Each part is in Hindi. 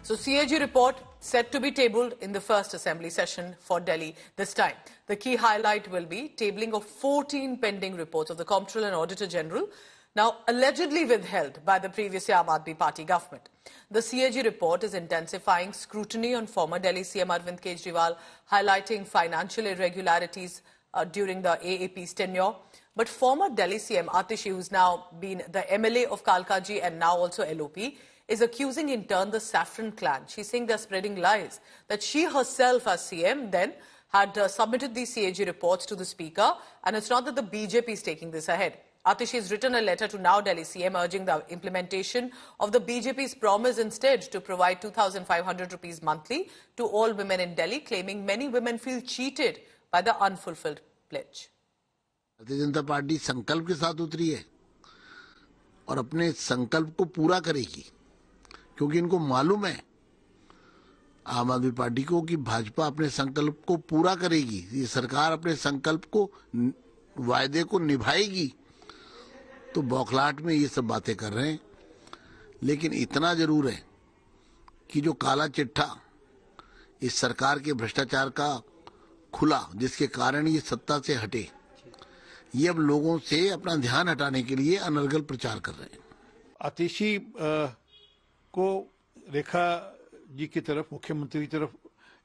So CAG report set to be tabled in the first assembly session for Delhi this time. The key highlight will be tabling of 14 pending reports of the Comptroller and Auditor General, now allegedly withheld by the previous Aam Aadmi Party government. The CAG report is intensifying scrutiny on former Delhi CM Arvind Kejriwal, highlighting financial irregularities during the AAP's tenure. But former Delhi CM Atishi, who's now been the MLA of Kalkaji and now also LOP, is accusing in turn the Saffron clan. She's saying they're spreading lies, that she herself as CM then had submitted these CAG reports to the Speaker, and it's not that the BJP is taking this ahead. Atishi has written a letter to now Delhi CM urging the implementation of the BJP's promise instead to provide 2,500 rupees monthly to all women in Delhi, claiming many women feel cheated by the unfulfilled pledge. Bharatiya Janata party संकल्प के साथ उतरी है और अपने संकल्प को पूरा करेगी, क्योंकि इनको मालूम है आम आदमी पार्टी को कि भाजपा अपने संकल्प को पूरा करेगी। ये सरकार अपने संकल्प को, वायदे को निभाएगी। तो बौखलाहट में ये सब बातें कर रहे हैं, लेकिन इतना जरूर है कि जो काला चिट्ठा इस सरकार के भ्रष्टाचार का खुला, जिसके कारण ये सत्ता से हटे, ये अब लोगों से अपना ध्यान हटाने के लिए अनर्गल प्रचार कर रहे हैं। आतिशी को रेखा जी की तरफ, मुख्यमंत्री की तरफ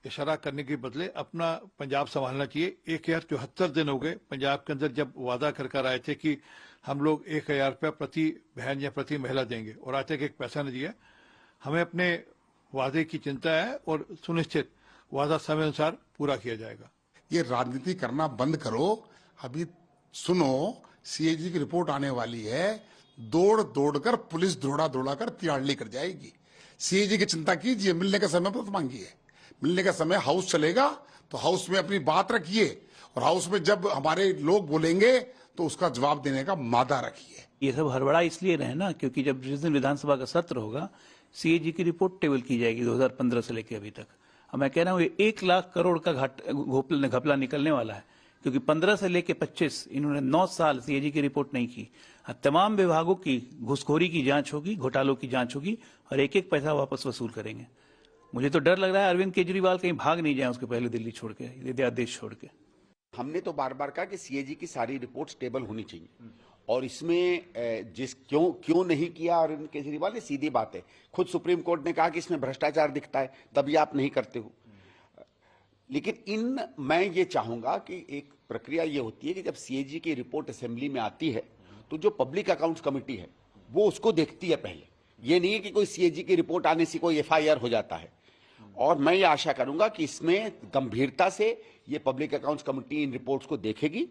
इशारा करने के बदले अपना पंजाब संभालना चाहिए। 1074 दिन हो गए पंजाब के अंदर जब वादा कर आए थे कि हम लोग 1000 रुपया प्रति बहन या प्रति महिला देंगे, और आज तक एक पैसा नहीं दिया। हमें अपने वादे की चिंता है और सुनिश्चित वादा समय अनुसार पूरा किया जाएगा। ये राजनीति करना बंद करो। अभी सुनो, सीएजी की रिपोर्ट आने वाली है। दौड़ दौड़ कर पुलिस दौड़ा दौड़ा कर तिराड़ लेकर जाएगी। सीएजी की चिंता कीजिए, मिलने का समय मत मांगिए। मिलने का समय हाउस चलेगा तो हाउस में अपनी बात रखिए, और हाउस में जब हमारे लोग बोलेंगे तो उसका जवाब देने का मादा रखिए। ये सब हड़बड़ा इसलिए रहे ना, क्योंकि जब जिस दिन विधानसभा का सत्र होगा सीएजी की रिपोर्ट टेबल की जाएगी 2015 से लेकर अभी तक। अब मैं कह रहा हूँ 1 लाख करोड़ का घपला निकलने वाला है, क्योंकि 15 से लेकर 25 इन्होंने 9 साल सीएजी की रिपोर्ट नहीं की। तमाम विभागों की घुसखोरी की जांच होगी, घोटालों की जांच होगी, और एक एक पैसा वापस वसूल करेंगे। मुझे तो डर लग रहा है अरविंद केजरीवाल कहीं भाग नहीं जाए उसके पहले दिल्ली छोड़ के, देश छोड़ के। हमने तो बार बार कहा कि सीएजी की सारी रिपोर्ट्स टेबल होनी चाहिए, और इसमें क्यों नहीं किया अरविंद केजरीवाल ने, सीधी बात है। खुद सुप्रीम कोर्ट ने कहा कि इसमें भ्रष्टाचार दिखता है, तभी आप नहीं करते हो। लेकिन मैं ये चाहूंगा कि एक प्रक्रिया ये होती है कि जब सीएजी की रिपोर्ट असेंबली में आती है तो जो पब्लिक अकाउंट्स कमेटी है वो उसको देखती है पहले। ये नहीं है कि कोई सीएजी की रिपोर्ट आने से कोई एफआईआर हो जाता है। और मैं ये आशा करूंगा कि इसमें गंभीरता से ये पब्लिक अकाउंट्स कमेटी इन रिपोर्ट्स को देखेगी